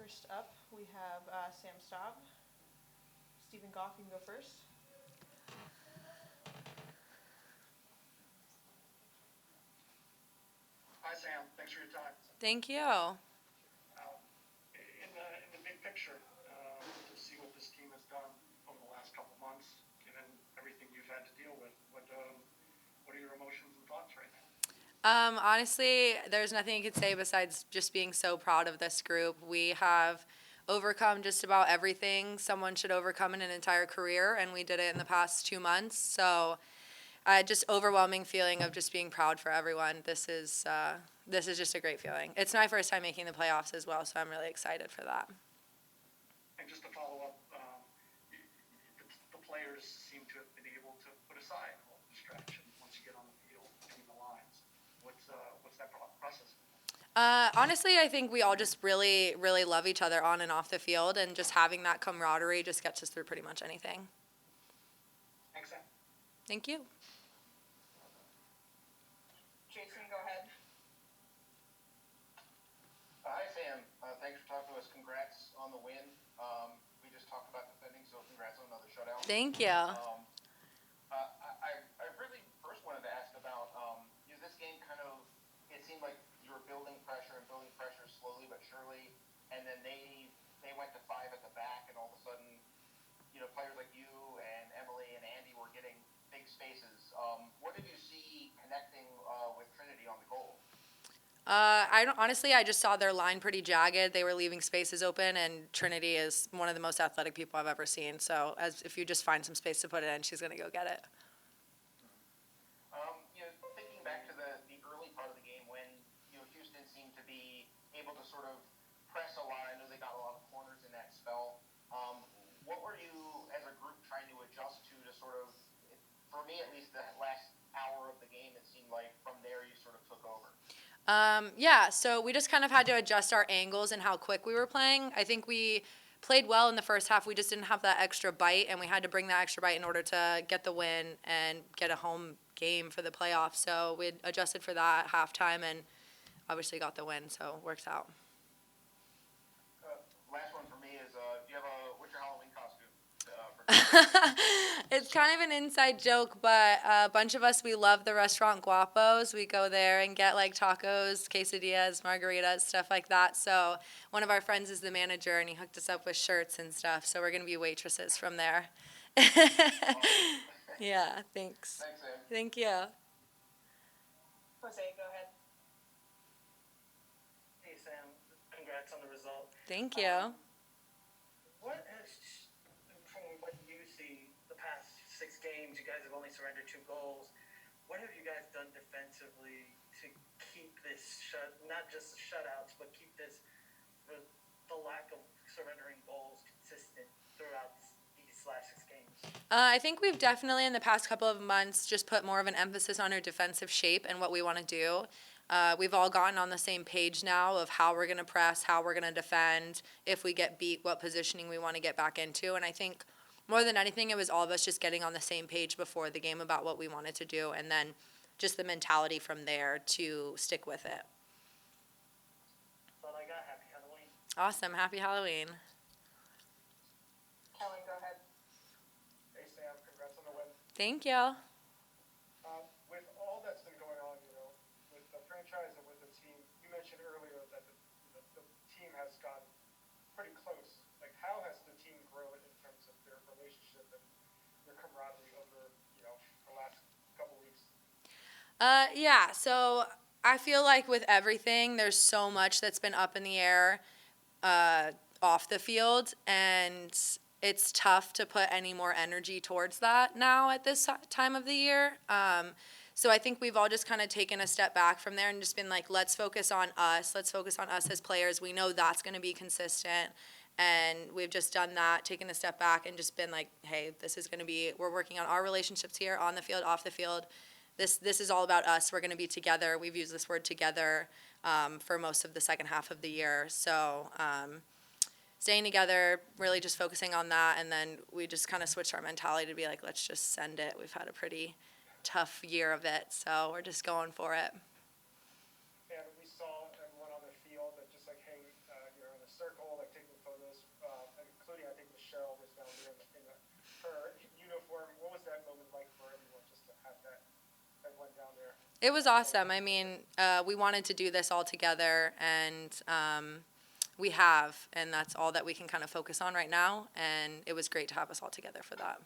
First up, we have Sam Staab. Stephen Goff, you can go first. Hi, Sam. Thanks for your time. Thank you. In the big picture, to see what this team has done over the last couple months, given everything you've had to deal with, what are your emotions and thoughts right now? Honestly, there's nothing you could say besides just being so proud of this group. We have overcome just about everything someone should overcome in an entire career, and we did it in the past 2 months. So, just overwhelming feeling of just being proud for everyone. This is just a great feeling. It's my first time making the playoffs as well, so I'm really excited for that. And just to follow up, the players seem to have been able to put aside all the distraction once you get on the field between the lines. What's that process? Honestly, I think we all just really, really love each other on and off the field, and just having that camaraderie just gets us through pretty much anything. Thanks, Sam. Thank you. Jason, go ahead. Hi, Sam. Thanks for talking to us. Congrats on the win. We just talked about defending, so congrats on another shutout. Thank you. I really first wanted to ask about this game kind of, it seemed like you were building pressure slowly but surely, and then they went to five at the back, and all of a sudden, players like you and Emily and Andy were getting big spaces. What did you see connecting with Trinity on the goal? Honestly, I just saw their line pretty jagged. They were leaving spaces open, and Trinity is one of the most athletic people I've ever seen. So if you just find some space to put it in, she's going to go get it. Thinking back to the early part of the game when Houston seemed to be able to sort of press a lot. I know they got a lot of corners in that spell. What were you, as a group, trying to adjust to sort of, for me at least, the last hour of the game, it seemed like from there you sort of took over? Yeah, so we just kind of had to adjust our angles and how quick we were playing. I think we played well in the first half. We just didn't have that extra bite, and we had to bring that extra bite in order to get the win and get a home game for the playoffs. So we adjusted for that at halftime and obviously got the win, so it works out. Last one for me is, what's your Halloween costume? It's kind of an inside joke, but a bunch of us, we love the restaurant Guapos. We go there and get like tacos, quesadillas, margaritas, stuff like that. So one of our friends is the manager, and he hooked us up with shirts and stuff. So we're going to be waitresses from there. Yeah, thanks. Thanks, Sam. Thank you. Jose, go ahead. Hey, Sam. Congrats on the result. Thank you. What has, from what you see, the past 6 games, you guys have only surrendered 2 goals. What have you guys done defensively to keep this not just the shutouts, but keep the lack of surrendering goals consistent throughout these last 6 games? I think we've definitely in the past couple of months just put more of an emphasis on our defensive shape and what we want to do. We've all gotten on the same page now of how we're going to press, how we're going to defend. If we get beat, what positioning we want to get back into. And I think more than anything, it was all of us just getting on the same page before the game about what we wanted to do, and then just the mentality from there to stick with it. That's all I got. Happy Halloween. Awesome. Happy Halloween. Kellen, go ahead. Hey, Sam. Congrats on the win. Thank you. With all that's been going on, with the franchise and with the team, you mentioned earlier that the team has gotten pretty close. Like, how has the team grown in terms of their relationship and their camaraderie over, the last couple weeks? Yeah, so I feel like with everything, there's so much that's been up in the air off the field, and it's tough to put any more energy towards that now at this time of the year. So I think we've all just kind of taken a step back from there and just been like, let's focus on us. Let's focus on us as players. We know that's going to be consistent. And we've just done that, taken a step back and just been like, hey, this is going to be, we're working on our relationships here on the field, off the field. This is all about us. We're going to be together. We've used this word together for most of the second half of the year. So staying together, really just focusing on that. And then we just kind of switched our mentality to be like, let's just send it. We've had a pretty tough year of it, so we're just going for it. And we saw everyone on the field that just like, hey, you're in a circle, like take Michelle was down there in her uniform. What was that moment like for everyone, just to have everyone down there? It was awesome. I mean, we wanted to do this all together, and we have, and that's all that we can kind of focus on right now, and it was great to have us all together for that.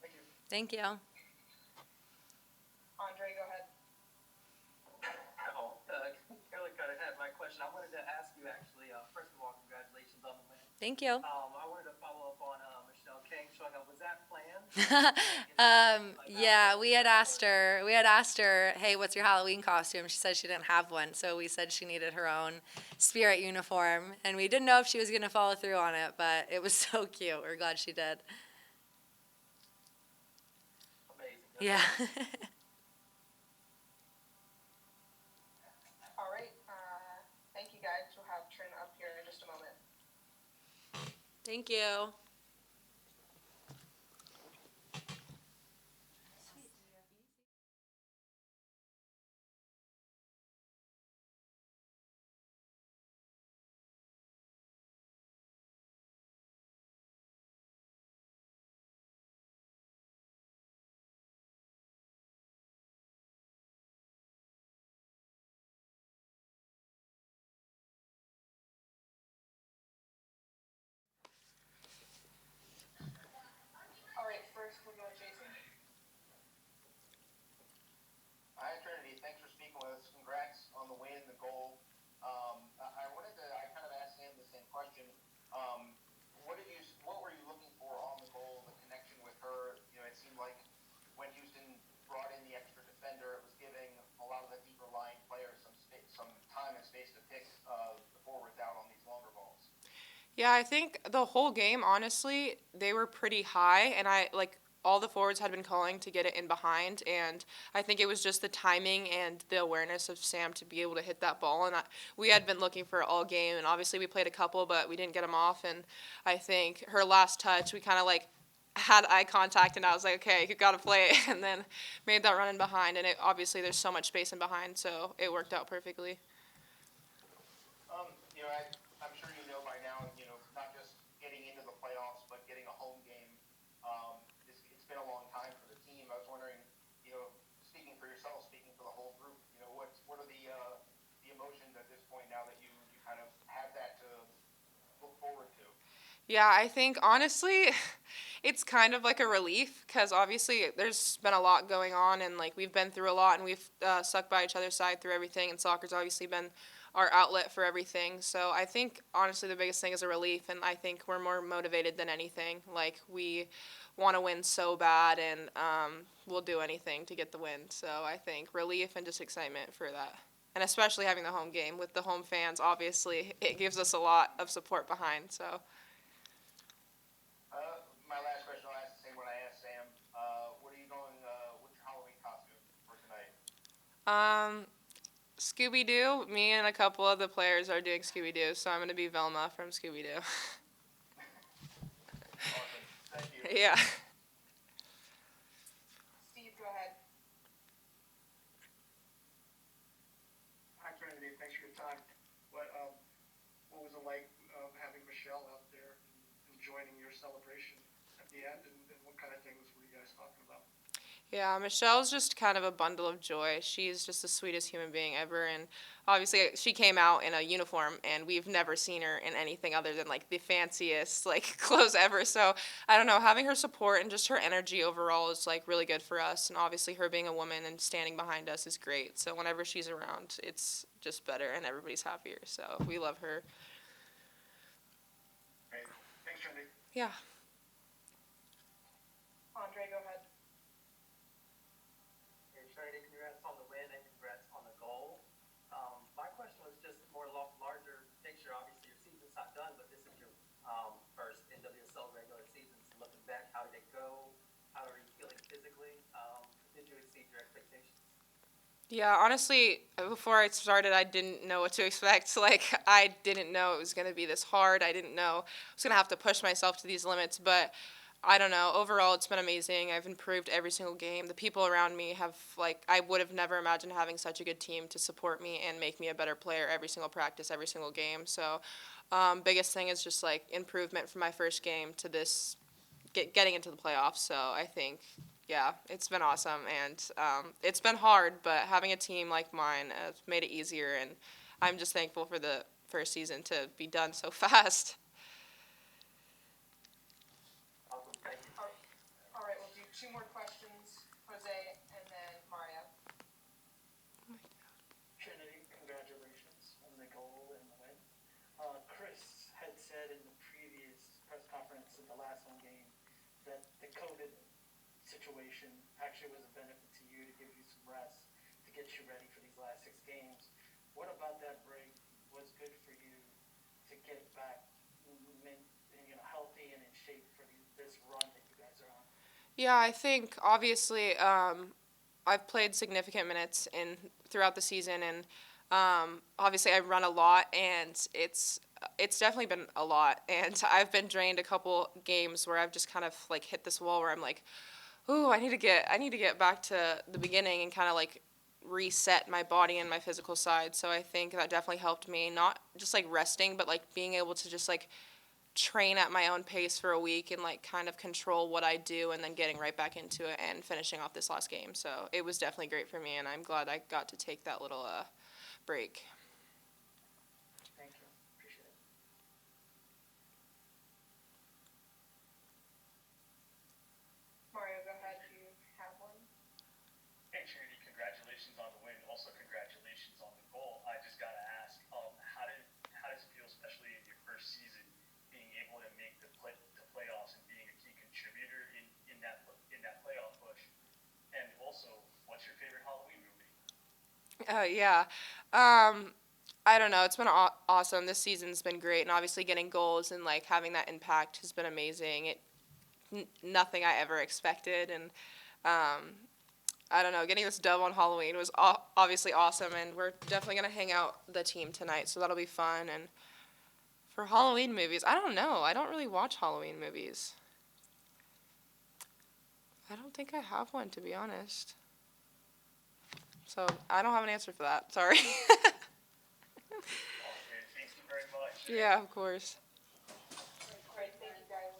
Thank you. Thank you. Andre, go ahead. Kelly kind of had my question. I wanted to ask you actually, first of all, congratulations on the win. Thank you. I wanted to follow up on Michelle King showing up. Was that planned? Yeah, we had asked her, hey, what's your Halloween costume? She said she didn't have one, so we said she needed her own spirit uniform, and we didn't know if she was going to follow through on it, but it was so cute. We're glad she did. Amazing. Yeah. All right. Thank you, guys. We'll have Trin up here in just a moment. Thank you. All right. First, we'll go to Jason. Hi, Trinity. Thanks for speaking with us. Congrats on the win, the goal. I kind of asked Sam the same question. What were you looking for on the goal, the connection with her? You know, it seemed like when Houston brought in the extra defender, it was giving a lot of the deeper lying players some time and space to pick the forwards out on these longer balls. Yeah, I think the whole game, honestly, they were pretty high, and all the forwards had been calling to get it in behind, and I think it was just the timing and the awareness of Sam to be able to hit that ball, and we had been looking for it all game, and obviously we played a couple, but we didn't get them off, and I think her last touch, we kind of had eye contact, and I was like, okay, you got to play it, and then made that run in behind, and obviously there's so much space in behind, so it worked out perfectly. You know, I'm sure you know by now, you know, not just getting into the playoffs, but getting a home game. It's been a long time for the team. I was wondering, you know, speaking for yourself, speaking for the whole group, you know, what are the emotions at this point now that you kind of have that to look forward to? Yeah, I think honestly, it's kind of like a relief because obviously there's been a lot going on and we've been through a lot and we've stuck by each other's side through everything, and soccer's obviously been our outlet for everything. So I think honestly the biggest thing is a relief, and I think we're more motivated than anything. We want to win so bad, and we'll do anything to get the win. So I think relief and just excitement for that. And especially having the home game with the home fans, obviously, it gives us a lot of support behind. So. My last question, I'll ask the same one I asked Sam. What's your Halloween costume for tonight? Scooby-Doo. Me and a couple of the players are doing Scooby-Doo, so I'm going to be Velma from Scooby-Doo. Awesome. Thank you. Yeah. Steve, go ahead. Hi, Trinity. Thanks for your time. What was it like having Michelle out there and joining your celebration at the end, and what kind of things were you guys talking about? Yeah, Michelle's just kind of a bundle of joy. She's just the sweetest human being ever, and obviously she came out in a uniform, and we've never seen her in anything other than the fanciest clothes ever. So I don't know, having her support and just her energy overall is really good for us, and obviously her being a woman and standing behind us is great. So whenever she's around, it's just better, and everybody's happier. So we love her. Great. Thanks, Trinity. Yeah. Andre, go ahead. Hey, Trinity, congrats on the win and congrats on the goal. My question was just more larger picture. Obviously, your season's not done, but this is your first NWSL regular season. So looking back, how did it go? How are you feeling physically? Did you exceed your expectations? Yeah, honestly, before I started, I didn't know what to expect. I didn't know it was going to be this hard. I didn't know I was going to have to push myself to these limits. But I don't know. Overall, it's been amazing. I've improved every single game. The people around me have, like, I would have never imagined having such a good team to support me and make me a better player every single practice, every single game. So, biggest thing is just, like, improvement from my first game to this, getting into the playoffs. So, I think, yeah, it's been awesome. And it's been hard, but having a team like mine has made it easier. And I'm just thankful for the first season to be done so fast. Awesome, thank you. All right, we'll do two more questions, Jose and then Mario. Trinity, congratulations on the goal and the win. Kris had said in the previous press conference in the last home game that the COVID situation actually was a benefit to you to give you some rest, to get you ready for these last 6 games. What about that break was good for you to get back, healthy and in shape for this run that you guys are on? Yeah, I think obviously I've played significant minutes throughout the season, and obviously I run a lot, and it's definitely been a lot, and I've been drained a couple games where I've just kind of like hit this wall where I'm like, ooh, I need to get back to the beginning and kind of like reset my body and my physical side. So I think that definitely helped me, not just like resting, but like being able to just like train at my own pace for a week and like kind of control what I do and then getting right back into it and finishing off this last game. So it was definitely great for me, and I'm glad I got to take that little break. Thank you. Appreciate it. Mario, go ahead if you have one. Hey, Trinity, congratulations on the win. Also, congratulations on the goal. I just got to ask, how does it feel, especially in your first season, being able to make the playoffs and being a key contributor in that playoff push? And also, what's your favorite Halloween movie? Yeah. I don't know. It's been awesome. This season's been great, and obviously getting goals and like having that impact has been amazing. Nothing I ever expected, and I don't know. Getting this dub on Halloween was obviously awesome, and we're definitely gonna hang out the team tonight, so that'll be fun. And for Halloween movies, I don't know. I don't really watch Halloween movies. I don't think I have one, to be honest. So I don't have an answer for that. Sorry. Okay, thank you very much. Yeah, of course. Great, thank you guys.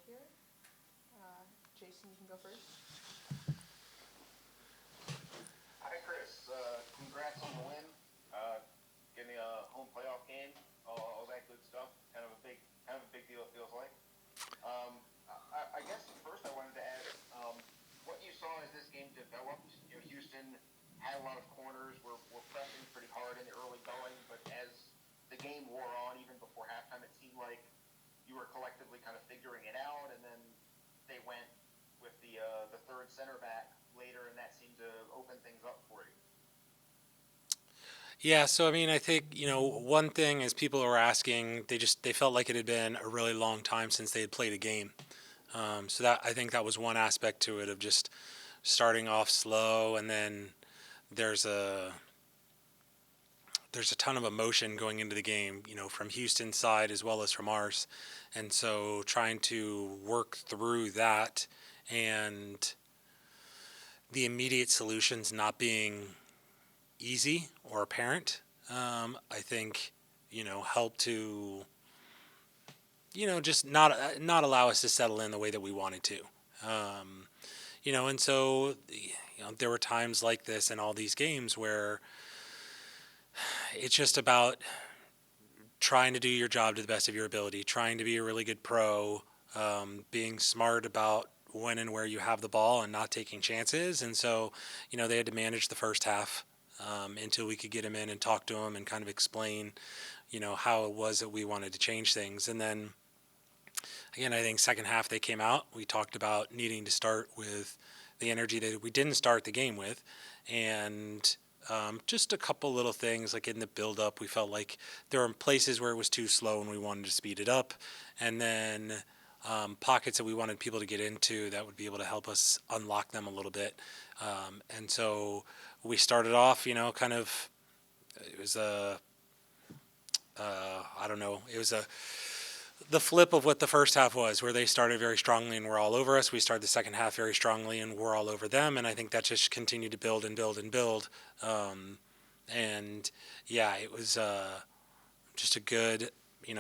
here. Jason, you can go first. Hi, Kris. Congrats on the win. Getting a home playoff game, all that good stuff. Kind of a big deal. It feels like. I guess first I wanted to ask what you saw as this game developed. Houston had a lot of corners. Were pressing pretty hard in the early going, but as the game wore on, even before halftime, it seemed like you were collectively kind of figuring it out, and then they went with the third center back later, and that seemed to open things up for you. Yeah, so I mean, I think, one thing is people were asking, they felt like it had been a really long time since they had played a game. So that, I think that was one aspect to it, of just starting off slow, and then there's a ton of emotion going into the game, from Houston's side as well as from ours. And so trying to work through that, and the immediate solutions not being easy or apparent, I think, helped to, just not allow us to settle in the way that we wanted to. And so, there were times like this in all these games where it's just about trying to do your job to the best of your ability, trying to be a really good pro, being smart about when and where you have the ball and not taking chances. And so, they had to manage the first half until we could get him in and talk to him and kind of explain, how it was that we wanted to change things. And then, again, I think second half they came out. We talked about needing to start with the energy that we didn't start the game with. And just a couple little things, like in the build-up, we felt like there were places where it was too slow and we wanted to speed it up. And then pockets that we wanted people to get into that would be able to help us unlock them a little bit. And so we started off, it was the flip of what the first half was, where they started very strongly and were all over us. We started the second half very strongly and we're all over them. And I think that just continued to build and build and build. And yeah, it was just a good,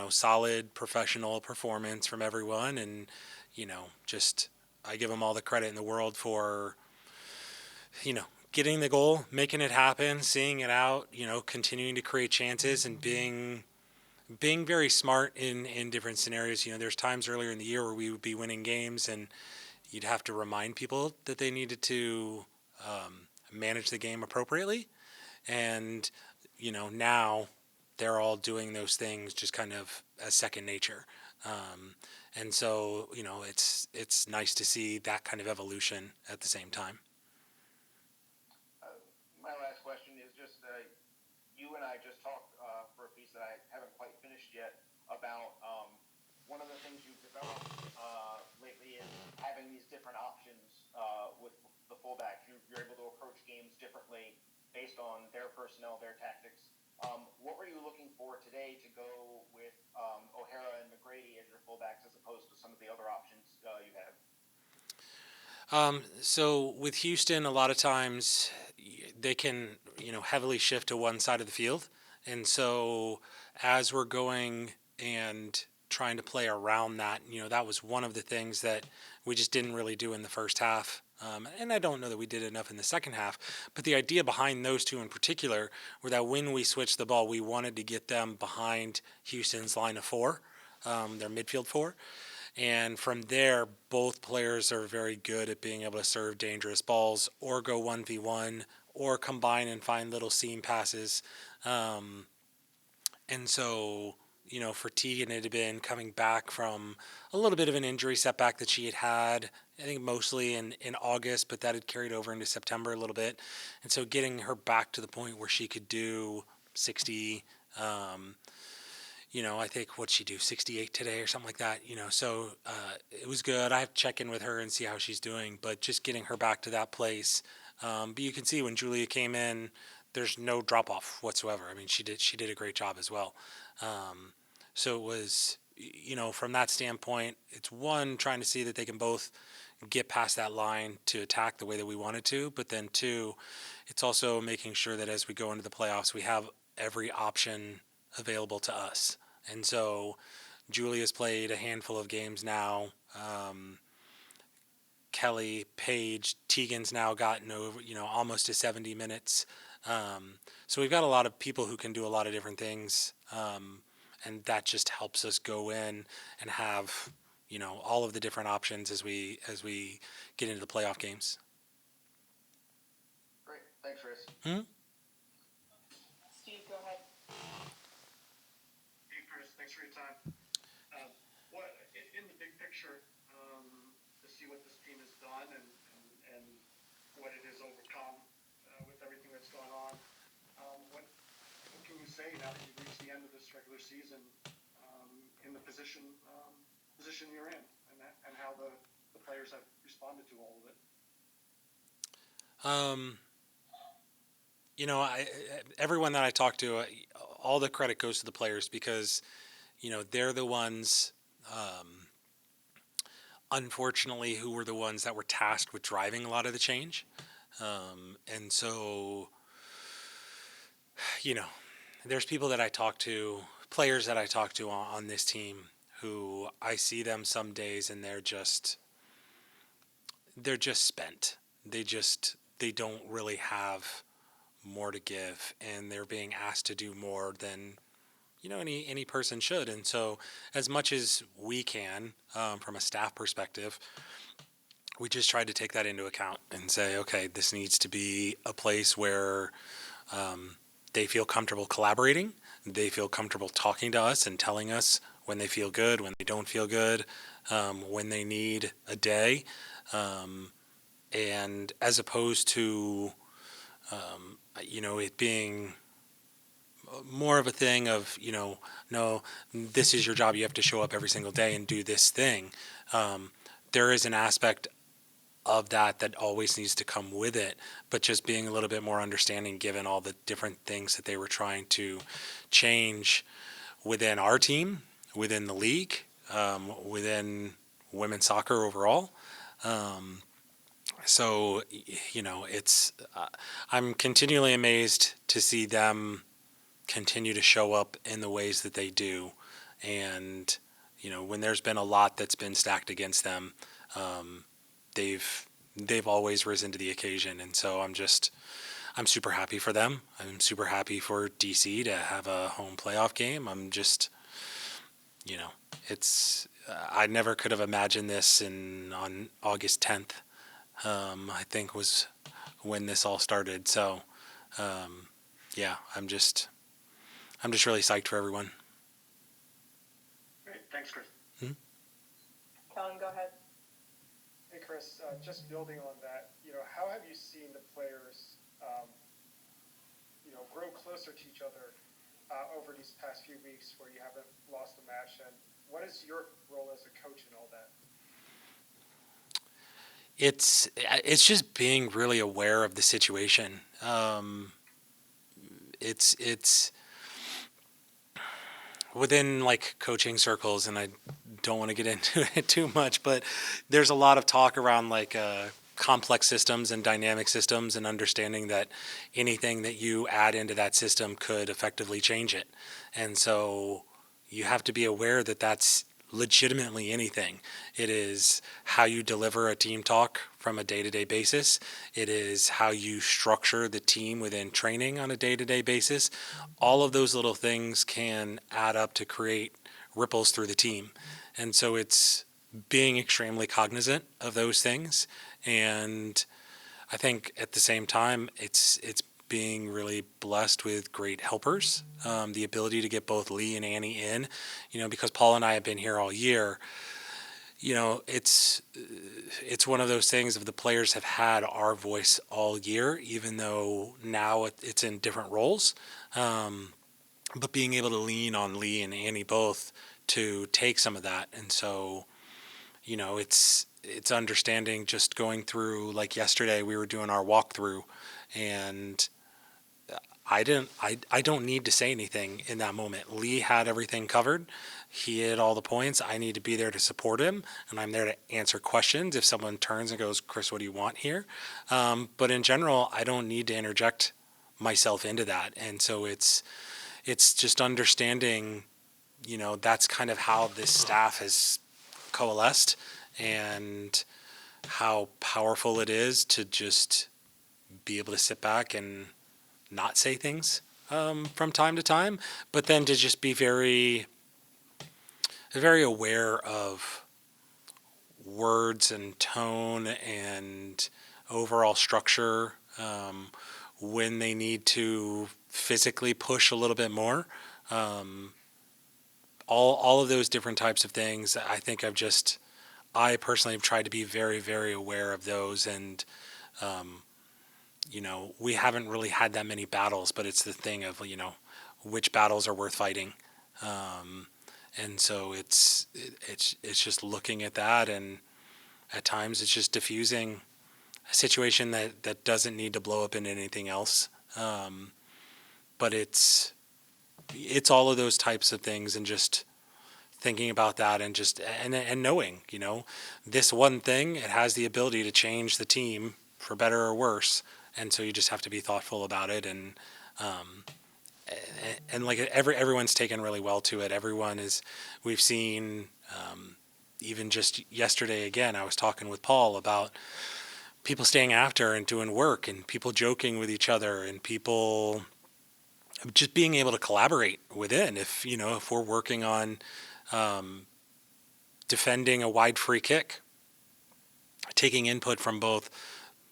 solid professional performance from everyone. And, I give them all the credit in the world for, getting the goal, making it happen, seeing it out, continuing to create chances, and being very smart in different scenarios. There's times earlier in the year where we would be winning games and you'd have to remind people that they needed to manage the game appropriately. And, now they're all doing those things just kind of as second nature. And so, it's nice to see that kind of evolution at the same time. My last question is just, you and I just talked for a piece that I haven't quite finished yet about one of the things you've developed lately is having these different options with the fullbacks. You're able to approach games differently based on their personnel, their tactics. What were you looking for today to go with O'Hara and McGrady as your fullbacks as opposed to some of the other options you had? So with Houston, a lot of times they can, heavily shift to one side of the field. And so as we're going and trying to play around that, that was one of the things that we just didn't really do in the first half. And I don't know that we did enough in the second half, but the idea behind those two in particular were that when we switched the ball, we wanted to get them behind Houston's line of four, their midfield four. And from there, both players are very good at being able to serve dangerous balls or go 1v1 or combine and find little seam passes. And so, for Tegan, it had been coming back from a little bit of an injury setback that she had, I think mostly in August, but that had carried over into September a little bit. And so getting her back to the point where she could do 60, I think what'd she do, 68 today or something like that, so it was good. I have to check in with her and see how she's doing, but just getting her back to that place. But you can see when Julia came in, there's no drop off whatsoever. I mean, she did a great job as well. So it was, from that standpoint, it's one, trying to see that they can both get past that line to attack the way that we wanted to, but then two, it's also making sure that as we go into the playoffs, we have every option available to us. And so Julia's played a handful of games now. Kelly, Paige, Tegan's now gotten over, almost to 70 minutes. So we've got a lot of people who can do a lot of different things. And that just helps us go in and have, all of the different options as we get into the playoff games. Great. Thanks, Kris. Steve, go ahead. Hey, Kris, thanks for your time. What in the big picture, to see what this team has done and what it has overcome with everything that's gone on, what can you say now that you've reached the end of this regular season in the position you're in, and how the players have responded to all of it? Everyone that I talk to, all the credit goes to the players because, they're the ones, unfortunately, who were the ones that were tasked with driving a lot of the change. And so, there's people that I talk to, players that I talk to on this team who I see them some days and they're just spent. They don't really have more to give, and they're being asked to do more than any person should. And so as much as we can, from a staff perspective, we just tried to take that into account and say, okay, this needs to be a place where they feel comfortable collaborating, they feel comfortable talking to us and telling us when they feel good, when they don't feel good, when they need a day, and as opposed to it being more of a thing of, no, this is your job. You have to show up every single day and do this thing. There is an aspect of that always needs to come with it, but just being a little bit more understanding given all the different things that they were trying to change within our team, within the league, within women's soccer overall. So, it's, I'm continually amazed to see them continue to show up in the ways that they do. And, when there's been a lot that's been stacked against them, they've always risen to the occasion. And so I'm super happy for them. I'm super happy for DC to have a home playoff game. I'm just, I never could have imagined this on August 10th. I think was when this all started. So, I'm just really psyched for everyone. Great, thanks, Kris. Kellen, go ahead. Hey, Kris, just building on that, how have you seen the players, grow closer to each other over these past few weeks where you haven't lost a match, and what is your role as a coach in all that? It's just being really aware of the situation. It's within like coaching circles, and I don't want to get into it too much, but there's a lot of talk around like complex systems and dynamic systems, and understanding that anything that you add into that system could effectively change it. And so you have to be aware that that's legitimately anything. It is how you deliver a team talk from a day-to-day basis. It is how you structure the team within training on a day-to-day basis. All of those little things can add up to create ripples through the team. And so it's being extremely cognizant of those things. And I think at the same time, it's being really blessed with great helpers, the ability to get both Lee and Annie in, because Paul and I have been here all year. It's one of those things of the players have had our voice all year, even though now it's in different roles. But being able to lean on Lee and Annie both to take some of that. And so, it's understanding, just going through, like yesterday we were doing our walkthrough, and I don't need to say anything in that moment. Lee had everything covered. He hit all the points. I need to be there to support him, and I'm there to answer questions if someone turns and goes, Kris, what do you want here? But in general, I don't need to interject myself into that. And so it's just understanding that's kind of how this staff has coalesced, and how powerful it is to just be able to sit back and not say things from time to time, but then to just be very, very aware of words and tone and overall structure, when they need to physically push a little bit more. All of those different types of things, I personally have tried to be very, very aware of those. And, we haven't really had that many battles, but it's the thing of, which battles are worth fighting. And so it's just looking at that, and at times it's just diffusing a situation that doesn't need to blow up into anything else. But it's all of those types of things, and just thinking about that, and just and knowing, this one thing, it has the ability to change the team for better or worse, and so you just have to be thoughtful about it. And like everyone's taken really well to it. We've seen, even just yesterday again, I was talking with Paul about people staying after and doing work, and people joking with each other, and people just being able to collaborate within. If we're working on defending a wide free kick, taking input from both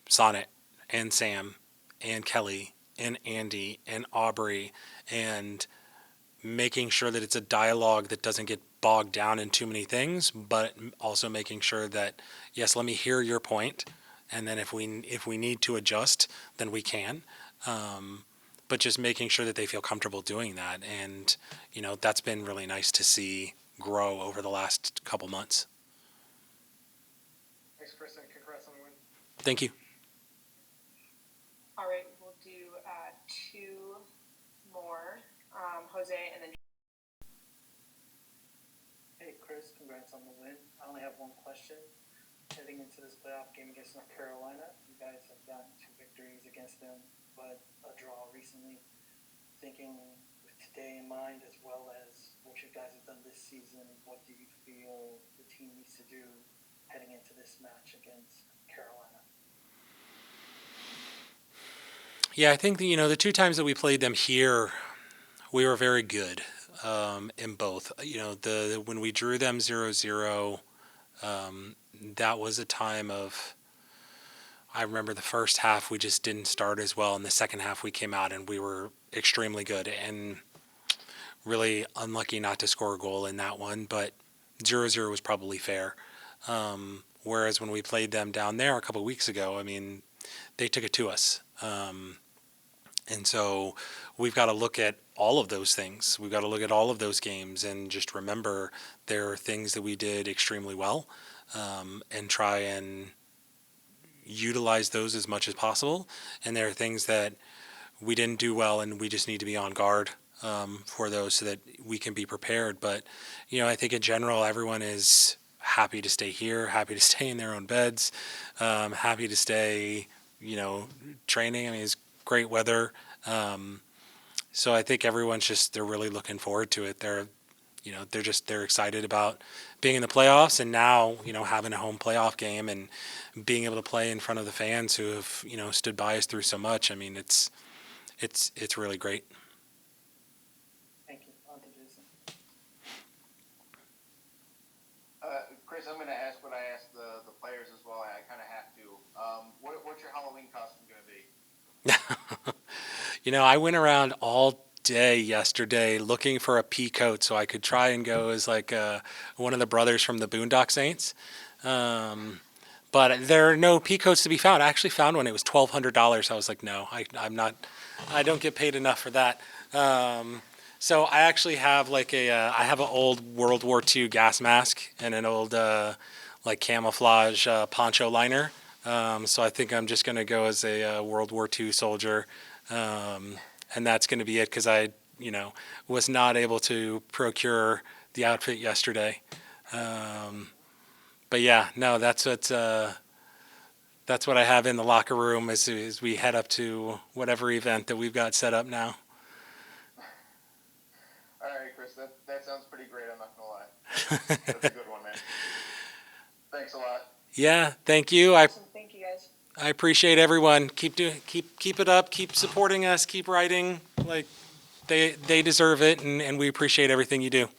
Sonnet and Sam and Kelly and Andy and Aubrey, and making sure that it's a dialogue that doesn't get bogged down in too many things, but also making sure that, yes, let me hear your point, and then if we need to adjust, then we can. But just making sure that they feel comfortable doing that, and that's been really nice to see grow over the last couple months. Thanks, Kris, and congrats on the win. Thank you. All right, we'll do two more. Jose, and then Hey, Kris, congrats on the win. I only have one question. Heading into this playoff game against North Carolina, you guys have gotten 2 victories against them, but a draw recently. Thinking with today in mind, as well as what you guys have done this season, what do you feel the team needs to do heading into this match against Carolina? Yeah, I think the 2 times that we played them here, we were very good in both. When we drew them 0-0, that was a time of, I remember the first half we just didn't start as well, and the second half we came out and we were extremely good, and really unlucky not to score a goal in that one, but 0-0 was probably fair. Whereas when we played them down there a couple of weeks ago, they took it to us. And so we've got to look at all of those things. We've got to look at all of those games and just remember there are things that we did extremely well, and try and utilize those as much as possible. And there are things that we didn't do well, and we just need to be on guard for those so that we can be prepared. But, I think in general, everyone is happy to stay here, happy to stay in their own beds, happy to stay, training. It's great weather. So I think everyone's they're really looking forward to it. They're excited about being in the playoffs, and now, having a home playoff game and being able to play in front of the fans who have, stood by us through so much. It's really great. Thank you. On to Jason. Kris, I'm going to ask what I asked the players as well. I kind of have to. What's your Halloween costume going to be? I went around all day yesterday looking for a pea coat so I could try and go as one of the brothers from the Boondock Saints. But there are no pea coats to be found. I actually found one. It was $1,200. I was like, no, I don't get paid enough for that. So I actually have I have an old World War II gas mask and an old camouflage poncho liner. So I think I'm just going to go as a World War II soldier. And that's going to be it, because I, was not able to procure the outfit yesterday. But yeah, no, that's what I have in the locker room as we head up to whatever event that we've got set up now. All right, Kris. That sounds pretty great. I'm not gonna lie. That's a good one, man. Thanks a lot. Yeah, thank you. Awesome. Thank you, guys. I appreciate everyone. Keep it up. Keep supporting us. Keep writing. Like they deserve it, and we appreciate everything you do.